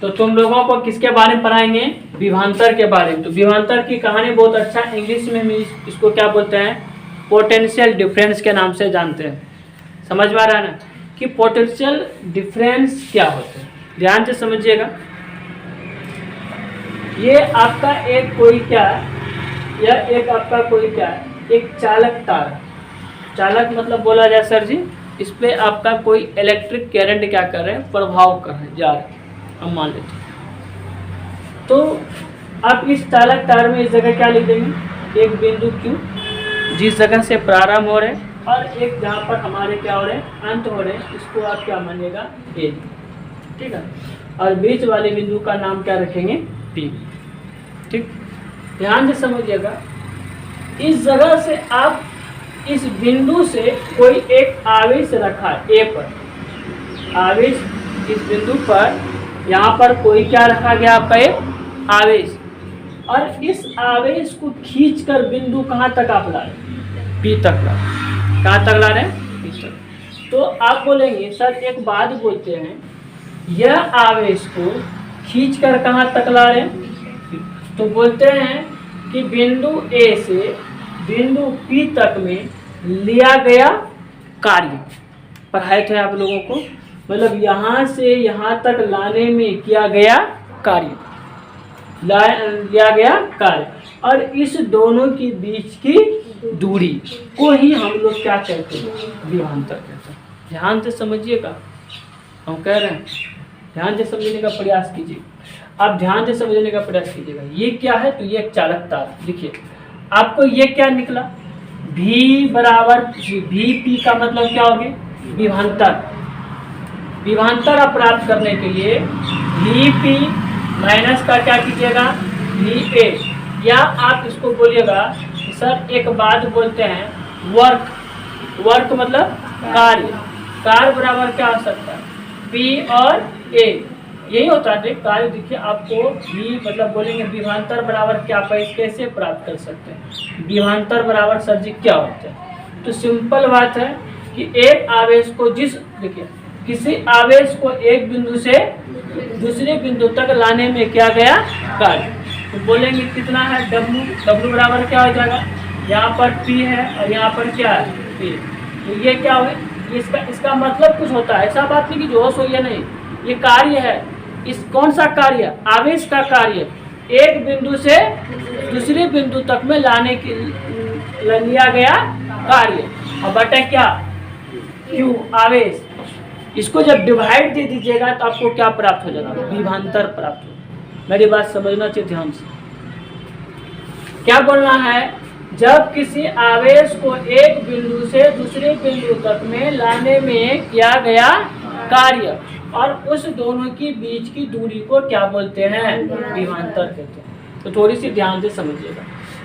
तो तुम लोगों को किसके बारे में पढ़ाएंगे? विभवांतर के बारे में। तो विभवांतर की कहानी बहुत अच्छा, इंग्लिश में इसको क्या बोलते हैं? पोटेंशियल डिफरेंस के नाम से जानते हैं। समझ में आ रहा है ना कि पोटेंशियल डिफरेंस क्या होते हैं? ध्यान से समझिएगा। ये आपका एक कोई क्या है, यह एक आपका कोई क्या है, एक चालक तार। चालक मतलब बोला जाए सर जी, इस पे आपका कोई इलेक्ट्रिक करंट क्या कर रहे हैं? प्रभाव कर रहे हैं, जा रहे हैं। हम मान लेते हैं। तो आप इस चालक तार में इस जगह क्या लिख देंगे? एक बिंदु Q जिस जगह से प्रारंभ हो रहे हैं और एक जहाँ पर हमारे क्या हो रहे हैं? अंत हो रहे हैं। इसको आप क्या मानिएगा? A। ठीक है। और बीच वाले बिंदु का नाम क्या रखेंगे? P। ठीक, ध्यान से समझिएगा। इस जगह से आप इस बिंदु से कोई एक आवेश रखा है A पर। आवेश इस बिंदु पर यहाँ पर कोई क्या रखा गया? आपका एक आवेश। और इस आवेश को खींचकर बिंदु कहाँ तक आप ला रहे हैं? P तक ला रहे हैं। कहाँ तक ला रहे हैं? P तक। तो आप बोलेंगे सर एक बात बोलते हैं, यह आवेश को खींचकर कहाँ तक ला रहे हैं? तो बोलते हैं कि बिंदु A से बिंदु P तक में लिया गया कार्य। पढ़ाए थे आप लोगों को, मतलब यहाँ से यहाँ तक लाने में किया गया कार्य, लिया गया कार्य। और इस दोनों के बीच की दूरी को ही हम लोग क्या कहते हैं? विभवांतर कहते हैं। ध्यान से समझिएगा, हम कह रहे हैं ध्यान से समझने का प्रयास कीजिए। आप ध्यान से समझने का प्रयास कीजिएगा। ये क्या है? तो ये एक चालक तार। देखिए आपको ये क्या निकला? V बराबर VP का मतलब क्या हो गया? विभवांतर। विभवांतर आप प्राप्त करने के लिए VP माइनस का क्या कीजिएगा? VA। या आप इसको बोलिएगा सर एक बात बोलते हैं, वर्क। वर्क मतलब कार्य। कार्य बराबर क्या हो सकता है? P और A, यही होता है कार्य। देखिए आपको V मतलब बोलेंगे विभवांतर बराबर क्या, कैसे प्राप्त कर सकते हैं? विभवांतर बराबर सर जी क्या होते हैं? तो सिंपल बात है कि एक आवेश को देखिए किसी आवेश को एक बिंदु से दूसरे बिंदु तक लाने में क्या गया कार्य। तो बोलेंगे कितना है? W बराबर क्या हो जाएगा? यहाँ पर P है और यहाँ पर क्या है? P। तो ये क्या है? इसका मतलब कुछ होता है। ऐसा बात नहीं कि जो हो या नहीं, ये कार्य है। इस कौन सा कार्य? आवेश का कार्य। एक बिंदु से दूसरे बिंदु तक में लाने के लिया गया कार्य। और बटा क्या? Q आवेश। इसको जब डिवाइड दे दीजिएगा तो आपको क्या प्राप्त हो जाएगा? विभवांतर प्राप्त हो। मेरी बात समझना चाहिए ध्यान से। क्या बोलना है? जब किसी आवेश को एक बिंदु से दूसरे बिंदु तक में लाने में किया गया कार्य और उस दोनों की बीच की दूरी को क्या बोलते हैं? विभवांतर कहते हैं। तो थोड़ी सी ध्यान से समझिएगा।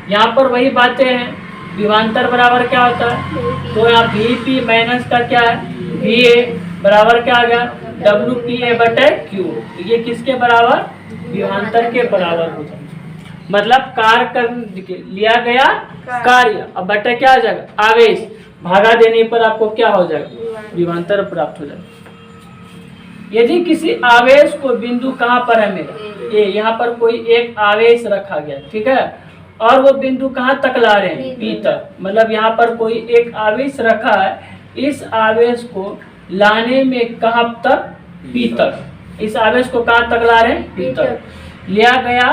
यहाँ पर वही बातें हैं। विभवांतर बराबर क्या होता है? तो यहाँ VP माइनस का क्या है? VA बराबर क्या आ गया? WPA बटे Q। तो ये किसके बराबर? विभवांतर के बराबर हो जाएगा। मतलब कार्य कर लिया गया कार्य और बटे क्या आ जाएगा? आवेश। भागा देने पर आपको क्या हो जाएगा? विभवांतर प्राप्त हो जाएगा। यदि किसी आवेश को बिंदु कहाँ पर है मेरा? A। यहाँ पर कोई एक आवेश रखा गया, ठीक है, और वो बिंदु कहाँ तक ला रहे हैं? P तक। मतलब यहाँ पर कोई एक आवेश रखा है। इस आवेश को लाने में कहाँ तक? P तक। इस आवेश को कहाँ तक ला रहे हैं? P तक। लिया गया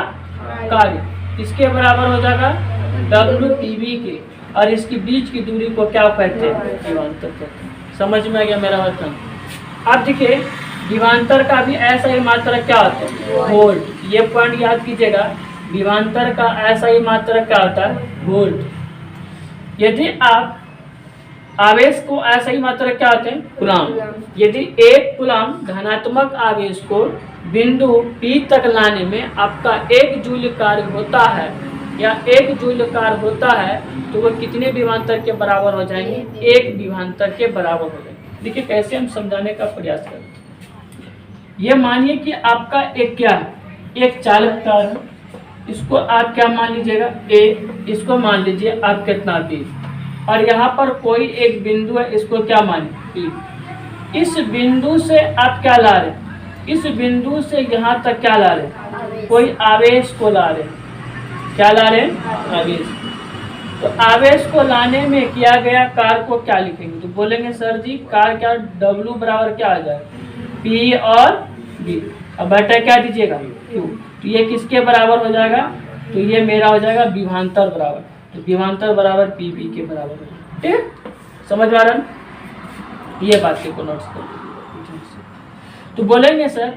कार्य इसके बराबर हो जाएगा WPB के, और इसके बीच की दूरी को क्या कहते हैं? विभवांतर कहते हैं। समझ में आ गया मेरा मतलब? अब देखिए विभवांतर का भी ऐसा ही मात्रक क्या होता है? वोल्ट। ये पॉइंट याद कीजिएगा। विभवांतर का ऐसा ही मात्रक क्या होता है? वोल्ट। यदि आप आवेश को ऐसा ही मात्रक क्या होते हैं? कूलम। यदि एक कूलम धनात्मक आवेश को बिंदु P तक लाने में आपका 1 जूल कार्य होता है या 1 जूल कार्य होता है तो वह कितने विभवांतर के बराबर हो जाएंगे? 1 विभवांतर के बराबर हो जाएंगे। देखिए कैसे हम समझाने का प्रयास करते हैं। ये मानिए कि आपका एक क्या है? एक चालक तार है। इसको आप क्या मान लीजिएगा? A। इसको मान लीजिए आप कितना B। और यहाँ पर कोई एक बिंदु है, इसको क्या माने? P। इस बिंदु से आप क्या ला रहे हैं? इस बिंदु से यहाँ तक क्या ला रहे हैं, कोई आवेश को ला रहे हैं। क्या ला रहे हैं, आवेश। तो आवेश को लाने में किया गया कार्य को क्या लिखेंगे, तो बोलेंगे सर जी कार्य क्या, W बराबर क्या आ जाएगा, P और B। अब बेटा क्या दीजिएगा, Q। तो ये किसके बराबर हो जाएगा, तो ये मेरा हो जाएगा विभवांतर बराबर, तो विभवांतर बराबर PB के बराबर हो जाएगा। ठीक है, समझ में आ रहा है, ये बात को नोट्स कर। तो बोलेंगे सर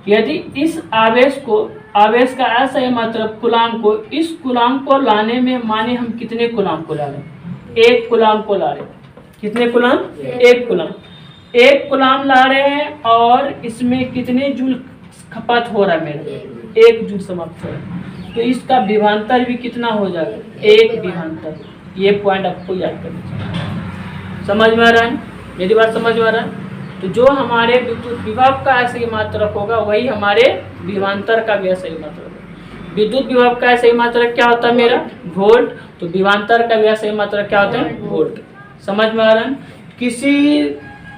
यदि इस आवेश को, आवेश का ऐसा है मतलब कूलाम को, इस कूलाम को लाने में माने हम कितने कूलाम को ला रहे हैं, 1 कूलाम को ला रहे हैं। कितने कूलाम, 1 कूलाम। 1 कूलाम ला रहे हैं और इसमें कितने जूल खपत हो रहा है मेरा, 1 जूल समाप्त हो रहा है। तो इसका विभवांतर भी कितना हो जाएगा, 1 विभवांतर। ये पॉइंट आपको याद करना चाहिए। समझ में आ रहा है, मेरी बात समझ में आ रहा है। तो जो हमारे विद्युत विभव का ऐसे मात्रक होगा वही हमारे विभवांतर का भी ऐसे ही मात्रक होगा। विद्युत विभव का ऐसे ही मात्रक क्या होता है मेरा, वोल्ट। तो विभवांतर का भी ऐसे ही मात्रक क्या होता है, वोल्ट। समझ में आ रहा है। किसी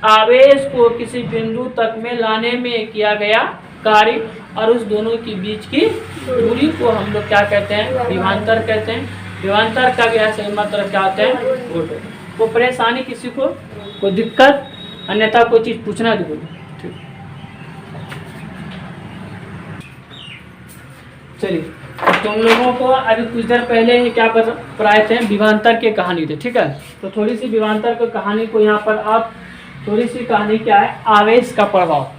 आवेश को किसी बिंदु तक में लाने में किया गया कार्य और उस दोनों के बीच की दूरी को हम लोग क्या कहते हैं, विभवांतर कहते हैं। विभवांतर का भी ऐसे ही मात्रक क्या होता है, वोल्ट। को परेशानी किसी को, कोई दिक्कत, अन्यथा कोई चीज पूछना है तो बोलो। ठीक, चलिए तुम लोगों को अभी कुछ देर पहले ही क्या पढ़ाए थे, विभवांतर के कहानी थे। ठीक है, तो थोड़ी सी विभवांतर की कहानी को यहाँ पर आप, थोड़ी सी कहानी क्या है, आवेश का प्रभाव,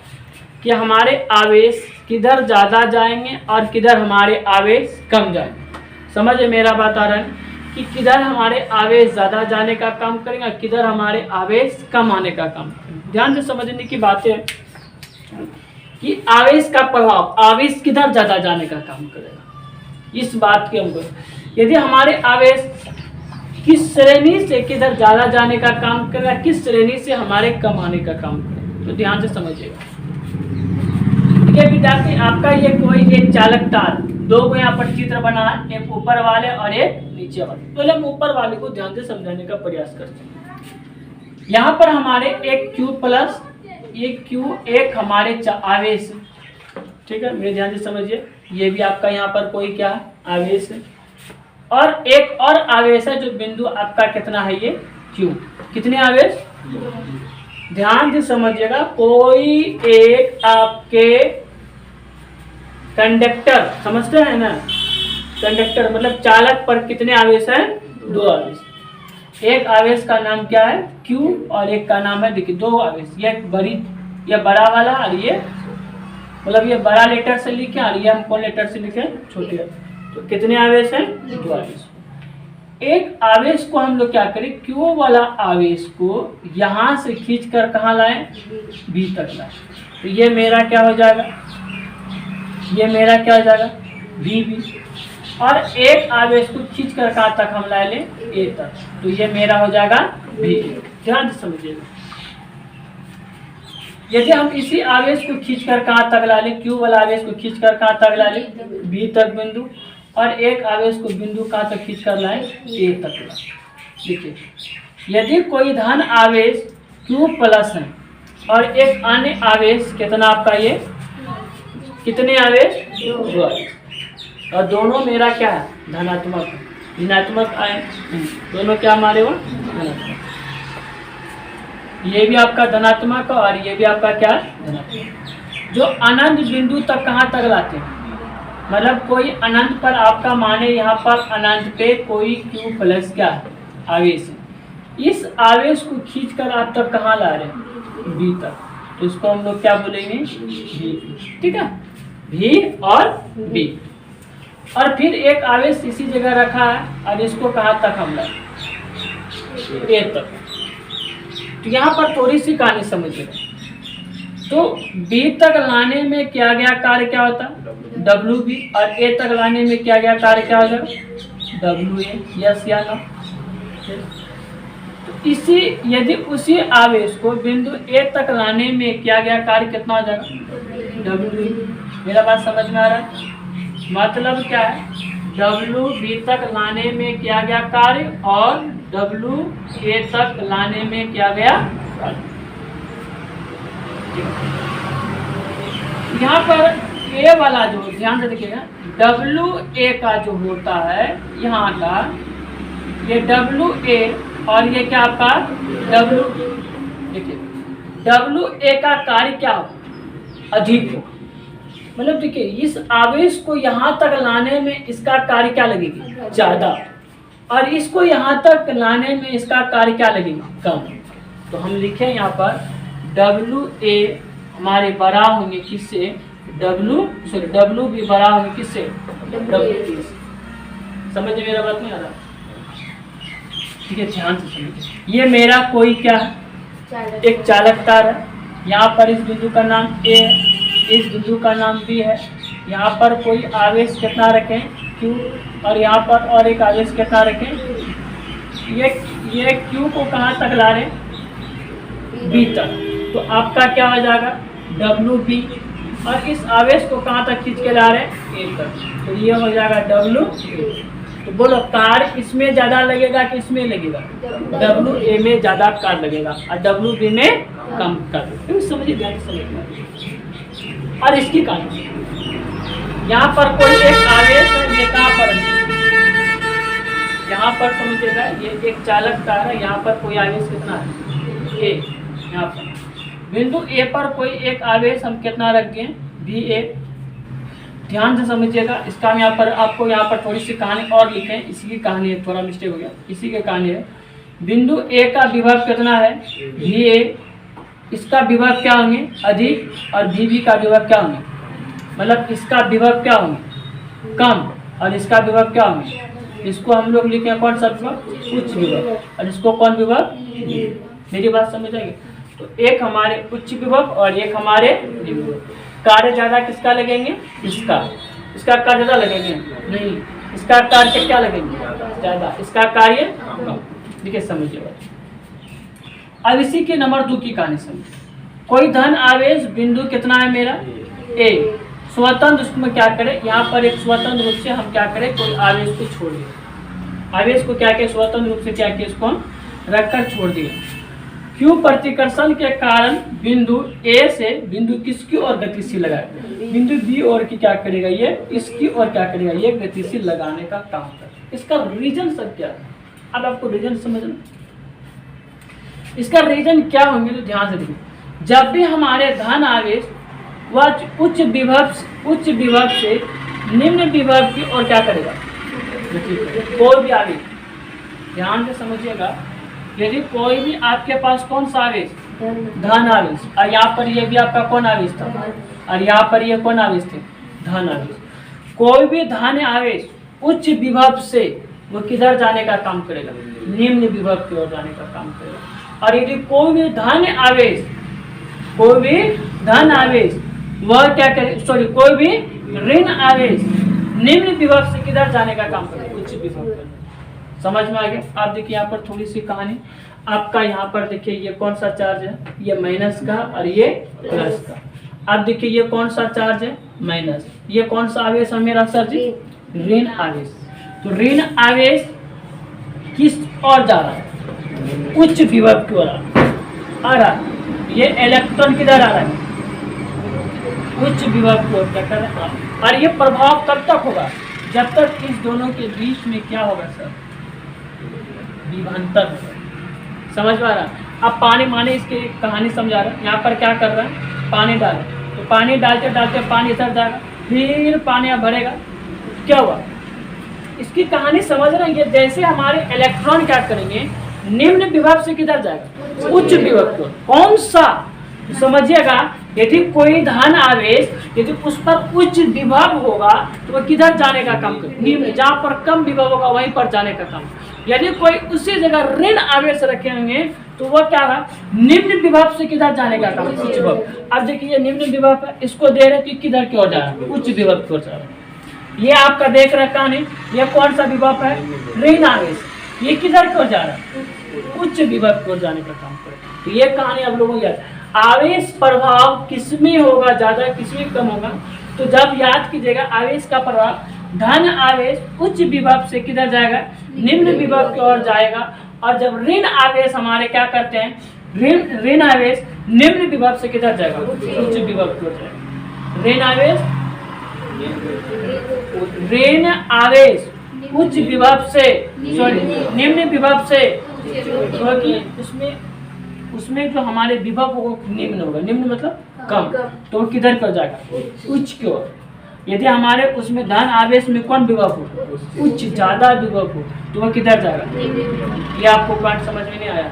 कि हमारे आवेश किधर ज़्यादा जाएंगे और किधर हमारे आवेश कम जाएंगे। समझ मेरा बात आ रहा है कि किधर हमारे आवेश ज़्यादा जाने का काम करेंगे, किधर हमारे आवेश कम आने का काम करेंगे। ध्यान से समझने की बात है कि आवेश का प्रभाव, आवेश किधर ज़्यादा जाने का काम करेगा, इस बात के हमको, यदि हमारे आवेश किस श्रेणी से किधर ज़्यादा जाने का काम करेगा, किस श्रेणी से हमारे कम आने का काम करेगा, तो ध्यान से समझिएगा। ठीक है विद्यार्थी, आपका ये कोई एक चालक तार, 2 को यहाँ पर चित्र बना है, एक ऊपर वाले और एक नीचे वाले। तो हम ऊपर वाले को ध्यान से समझाने का प्रयास करते हैं। यहाँ पर हमारे एक Q प्लस एक Q, एक हमारे आवेश। ठीक है, मेरे ध्यान से समझिए, ये भी आपका यहाँ पर कोई क्या आवेश है, और एक और आवेश है जो बिंदु आपका कितना है, ये Q। कितने आवेश, ध्यान से समझिएगा। कोई एक आपके कंडक्टर, समझते हैं ना, कंडक्टर मतलब चालक पर कितने आवेश हैं, 2 आवेश। एक आवेश का नाम क्या है, Q, और एक का नाम है, देखिए 2 आवेश, ये बड़ी, ये बड़ा वाला, और ये मतलब ये बड़ा लेटर से लिखे और ये हम कौन लेटर से लिखे, छोटे। तो कितने आवेश हैं, 2 आवेश। एक आवेश को हम लोग क्या करें, Q वाला आवेश को यहाँ से खींच कर कहाँ लाएं, B तक लाएं। तो ये मेरा क्या हो जाएगा, ये मेरा क्या हो जाएगा, VB। और एक आवेश को खींच कर कहाँ तक हम ला लें, A तक, तो ये मेरा हो जाएगा VB। ध्यान से समझिएगा। यदि हम इसी आवेश को खींच कर कहाँ तक ला लें, Q वाला आवेश को खींच कर कहाँ तक ला लें, B तक बिंदु, और एक आवेश को बिंदु कहाँ तक खींच कर लाएं, A तक लाएं। देखिए, यदि कोई धन आवेश Q प्लस है और एक अन्य आवेश कितना आपका, ये कितने आवेश, 2 आवेश, और दोनों मेरा क्या है, धनात्मक, ऋणात्मक आए, दोनों क्या हमारे वो धनात्मक। ये भी आपका धनात्मक और ये भी आपका क्या है, धनात्मक। जो अनंत बिंदु तक कहाँ तक लाते हैं, मतलब कोई अनंत पर आपका माने यहाँ पर अनंत पे कोई Q प्लस क्या आवेश है, इस आवेश को खींच कर आप तक कहाँ ला रहे हैं, B तक, तो इसको हम लोग क्या बोलेंगे, V। ठीक है, V और B। और फिर एक आवेश इसी जगह रखा है और इसको कहाँ तक हम लाए, A तक। तो यहाँ पर थोड़ी सी कहानी समझिएगा। तो B तक लाने में किया गया कार्य क्या होता है, WB, और A तक लाने में किया गया कार्य क्या होगा, WA। यस या नो। तो इसी, यदि उसी आवेश को बिंदु A तक लाने में किया गया कार्य कितना हो जाएगा, WB। मेरा बात समझ में आ रहा है, मतलब क्या है, WB तक लाने में किया गया कार्य और WA तक लाने में किया गया कार्य। यहाँ पर ए वाला जो ध्यान से देखिएगा डब्लू ए का जो होता है यहाँ का, ये डब्लू ए और ये क्या आपका डब्लू, देखिए डब्लू ए का कार्य क्या हो, अधिक हो। मतलब देखिए इस आवेश को यहाँ तक लाने में इसका कार्य क्या लगेगी, ज़्यादा, और इसको यहाँ तक लाने में इसका कार्य क्या लगेगा, कम। तो हम लिखें यहाँ पर डब्लू ए हमारे बड़ा होंगे किससे, डब्लू भी बड़ा होंगे किससे, डब्लू। समझ मेरा बात नहीं आ रहा, ठीक है, ध्यान से समझिए। ये मेरा कोई क्या है, एक चालक तार है। यहाँ पर इस बिंदु का नाम ए है, इस बिंदु का नाम बी है। यहाँ पर कोई आवेश कितना रखें, क्यू, और यहाँ पर और एक आवेश कितना रखें, ये क्यू को कहाँ तक ला रहे, बी तक। तो आपका क्या हो जाएगा डब्लू बी, और इस आवेश को कहाँ तक खींच के ला रहे हैं, ए तक। तो ये हो जाएगा डब्लू। तो बोलो कार्य इसमें ज़्यादा लगेगा कि इसमें लगेगा, डब्लू ए में ज़्यादा कार्य लगेगा और डब्लू बी में कम कार्य। समझिए ध्यान से समझिए। और इसकी कार्य यहाँ पर कोई एक आवेश है, ये कहाँ पर है, यहाँ पर समझिएगा ये एक चालक तार है। यहाँ पर कोई आवेश कितना है, ए। यहाँ पर बिंदु ए पर कोई एक आवेश हम कितना रख दिए, बी ए। ध्यान से समझिएगा। इसका हम यहाँ पर आपको यहाँ पर थोड़ी सी कहानी और लिखें, इसी की कहानी है, थोड़ा मिस्टेक हो गया, इसी की कहानी है। बिंदु ए का विभव कितना है, वी ए। इसका विभव क्या होंगे, अधिक, और वी का विभव क्या होंगे, मतलब इसका विभव क्या होंगे, कम, और इसका विभव क्या होंगे। इसको हम लोग लिखें कौन सा विभव, उच्च विभव, और इसको कौन विभव, मेरी बात समझ आएगी। तो एक हमारे उच्च विभव और एक हमारे निम्न विभव। कार्य ज्यादा किसका लगेंगे, इसका कार्य ज्यादा लगेंगे, नहीं, इसका कार्य क्या लगेंगे, ज्यादा, इसका कार्य कम। देखिए समझिएगा। अब इसी के नंबर 2 की कहानी समझिए। कोई धन आवेश बिंदु कितना है मेरा, ए। स्वतंत्र उसमें क्या करें, यहाँ पर एक स्वतंत्र रूप से हम क्या करें, कोई आवेश को छोड़ दिए। आवेश को क्या किया, स्वतंत्र रूप से क्या किया, इसको हम रखकर छोड़ दिए। क्यू प्रतिकर्षण के कारण बिंदु ए से बिंदु किसकी ओर गतिशील लगाए, बिंदु बी ओर की क्या करेगा, ये इसकी ओर क्या करेगा, ये गतिशील लगाने का काम कर। इसका रीजन सब क्या है, अब आपको रीजन समझना। इसका रीजन क्या होंगे तो ध्यान से देखिए। जब भी हमारे धन आवेश वह उच्च विभव से निम्न विभव की ओर क्या करेगा, कोई भी आवेश, ध्यान से समझिएगा। यदि कोई भी आपके पास कौन सा आवेश, धन आवेश, और यहाँ पर ये भी आपका कौन आवेश था, और यहाँ पर ये कौन आवेश थे, धन आवेश। कोई भी धन आवेश उच्च विभव से वो किधर जाने का काम करेगा, निम्न विभव की ओर जाने का काम करेगा। और यदि कोई भी धन आवेश वह क्या करे, सॉरी, कोई भी ऋण आवेश निम्न विभव से किधर जाने का काम करेगा, उच्च विभव का। समझ में आ गया। आप देखिए यहाँ पर थोड़ी सी कहानी आपका, यहाँ पर देखिए ये कौन सा चार्ज है, ये माइनस का और ये प्लस का। आप देखिए ये कौन सा चार्ज है, माइनस। ये कौन सा आवेश है मेरा सर जी, ऋण आवेश। तो ऋण आवेश किस ओर जा रहा है, उच्च विभव की ओर आ रहा है। ये इलेक्ट्रॉन किधर आ रहा है, उच्च विभव की ओर जा रहा है। और ये प्रभाव कब तक होगा, जब तक इस दोनों के बीच में क्या होगा सर, विभवांतर होगा। समझ में आ रहा है। अब पानी माने इसकी कहानी समझा रहा है। यहाँ पर क्या कर रहा है, पानी डाल, तो पानी डालते डालते पानी इधर जाएगा, फिर पानी अब भरेगा, क्या हुआ, इसकी कहानी समझ रहे हैं। ये जैसे हमारे इलेक्ट्रॉन क्या करेंगे, निम्न विभव से किधर जाएगा, उच्च विभव को। कौन सा, समझिएगा। यदि कोई धन आवेश यदि उस पर उच्च विभव होगा तो वह किधर जाने का काम करेगा, निम्न। जहाँ पर कम विभव होगा वहीं पर जाने का काम। यदि कोई उसी जगह ऋण आवेश रखे होंगे तो वह क्या रहा, निम्न विभव से किधर जाने का काम, उच्च विभव। अब देखिए निम्न विभव है, इसको दे रहे तो किधर की ओर जा रहा है, उच्च विभव की ओर जा रहा है। ये आपका देख रखा नहीं, ये कौन सा विभव है, ऋण आवेश। ये किधर की ओर जा रहा है, उच्च विभव की ओर जाने का काम करेगा। तो ये कहानी आप लोगों को याद, आवेश प्रभाव किसमें होगा ज्यादा, किसमें कम होगा। तो जब याद कीजिएगा, आवेश का प्रभाव धन आवेश उच्च विभव से किधर जाएगा, निम्न विभव की ओर जाएगा। और जब ऋण आवेश हमारे क्या करते हैं, ऋण आवेश निम्न विभव से किधर जाएगा, उच्च विभव की ओर जाएगा। ऋण आवेश, ऋण आवेश उच्च विभव से, सॉरी निम्न विभव से, क्योंकि उसमें जो हमारे विभव वो निम्न होगा, निम्न मतलब कम, तो वो किधर कर जाएगा, उच्च की ओर। यदि हमारे उसमें धन आवेश में कौन विभव हो, उच्च ज्यादा विभव हो, तो वो किधर जाएगा। ये आपको पॉइंट समझ में नहीं आया,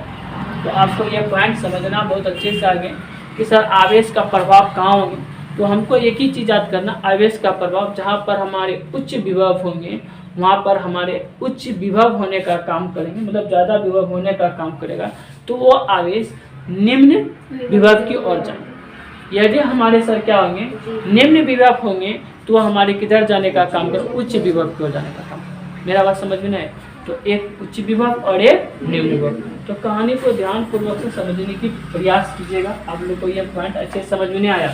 तो आपको ये पॉइंट समझना बहुत अच्छे से आगे कि सर आवेश का प्रभाव कहाँ होंगे। तो हमको एक ही चीज़ याद करना, आवेश का प्रभाव जहाँ पर हमारे उच्च विभव होंगे वहाँ पर हमारे उच्च विभव होने का काम करेंगे, मतलब ज़्यादा विभव होने का काम करेगा, तो वो आवेश निम्न विभव की ओर जाएंगे। यदि हमारे सर क्या होंगे, निम्न विभव होंगे, तो हमारे किधर जाने का काम करें, उच्च विभव की ओर जाने का काम। मेरा बात समझ में नहीं है, तो एक उच्च विभव और एक निम्न विभव। तो कहानी को ध्यानपूर्वक से समझने की प्रयास कीजिएगा। आप लोग को यह पॉइंट अच्छे समझ में नहीं आया,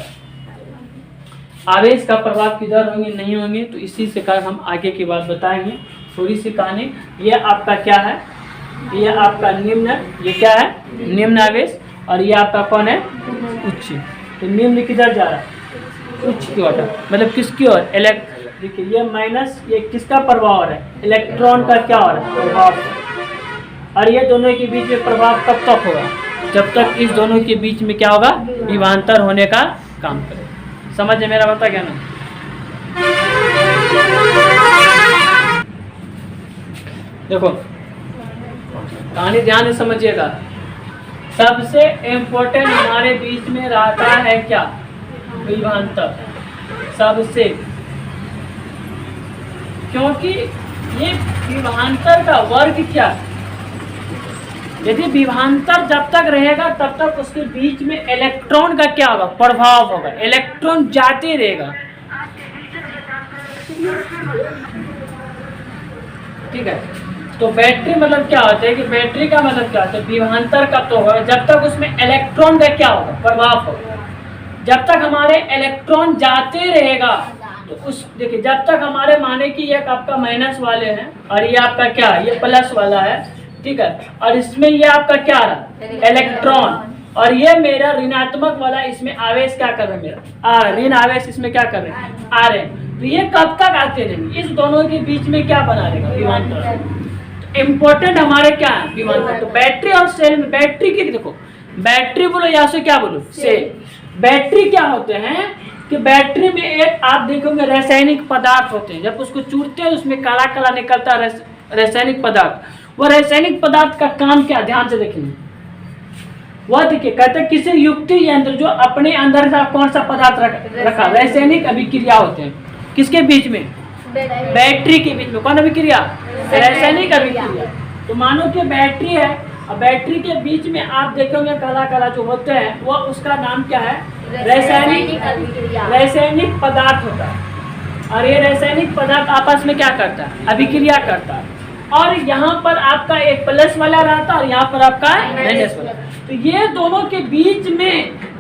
आवेश का प्रभाव किधर होंगे नहीं होंगे, तो इसी से कारण हम आगे की बात बताएंगे। थोड़ी सी कहानी, ये आपका क्या है, ये आपका निम्न, ये क्या है निम्न आवेश, और ये आपका कौन है उच्च। तो निम्न किधर जा रहा है, उच्च की ओर, मतलब किसकी ओर, देखिए ये माइनस, ये किसका प्रभाव हो रहा है, इलेक्ट्रॉन का क्या हो रहा है प्रभाव। और ये दोनों के बीच में प्रभाव कब तक होगा, जब तक इस दोनों के बीच में क्या होगा, विभवांतर होने का काम करेगा। समझ है मेरा बता क्या ना। देखो कहानी ध्यान से समझिएगा, सबसे इम्पोर्टेंट हमारे बीच में रहता है क्या, विभवांतर सबसे, क्योंकि ये विभवांतर का वर्ग क्या है। यदि विभवांतर जब तक रहेगा तब तक उसके बीच में इलेक्ट्रॉन का क्या होगा, प्रभाव होगा, इलेक्ट्रॉन जाते रहेगा, ठीक है। तो बैटरी मतलब क्या होता है कि बैटरी का मतलब क्या होता है, विभवांतर कब तो होगा, जब तक उसमें इलेक्ट्रॉन का क्या होगा, प्रभाव होगा। जब तक हमारे इलेक्ट्रॉन जाते रहेगा, तो उस देखिए जब तक हमारे माने कि ये आपका माइनस वाले हैं और ये आपका क्या है, ये प्लस वाला है, ठीक है, और इसमें ये आपका क्या रहा इलेक्ट्रॉन, और ये मेरा ऋणात्मक वाला, इसमें आवेश क्या कर रहे हैं, मेरा ऋण आवेश इसमें क्या कर रहे हैं, आ रहे हैं। तो ये कब तक आते रहेंगे, इस दोनों के बीच में क्या बना रहेगा, विभवांतर। इम्पोर्टेंट हमारे क्या है, विभवांतर। तो बैटरी और सेल में, बैटरी की देखो, बैटरी बोलो या से क्या बोलो, सेल। बैटरी क्या होते हैं कि बैटरी में एक आप देखोगे रासायनिक पदार्थ होते हैं, जब उसको चूरते हैं उसमें काला काला निकलता है रासायनिक पदार्थ। वो रासायनिक पदार्थ का काम क्या, ध्यान से देखेंगे, वह देखिए कहते हैं किसी युक्ति यंत्र जो अपने अंदर का कौन सा पदार्थ रखा, रासायनिक अभिक्रिया होते हैं, किसके बीच में, बैटरी के बीच में। कौन अभिक्रिया, रासायनिक अभिक्रिया। तो मानो कि बैटरी है, और बैटरी के बीच में आप देखोगे काला काला जो होते हैं, वो उसका नाम क्या है, रासायनिक पदार्थ होता है। और ये रासायनिक पदार्थ आपस में क्या करता है, अभिक्रिया करता है। और यहाँ पर आपका एक प्लस वाला रहता है और यहाँ पर आपका माइनस वाला। तो ये दोनों के बीच में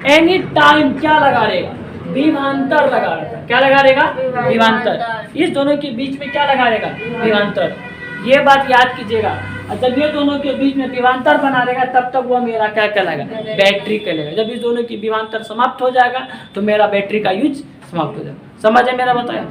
एनी टाइम क्या लगा रहेगा, विभवांतर लगा रहेगा। क्या लगा रहेगा, विभवांतर। इस दोनों के बीच में क्या लगा रहेगा, विभवांतर। ये बात याद कीजिएगा। और जब ये दोनों के बीच में विभवांतर बना रहेगा तब तक वो मेरा क्या कहलाएगा, बैटरी कहलाएगा। जब इस दोनों की विभवांतर समाप्त हो जाएगा तो मेरा बैटरी का यूज समाप्त हो जाएगा। समझ है मेरा बताया।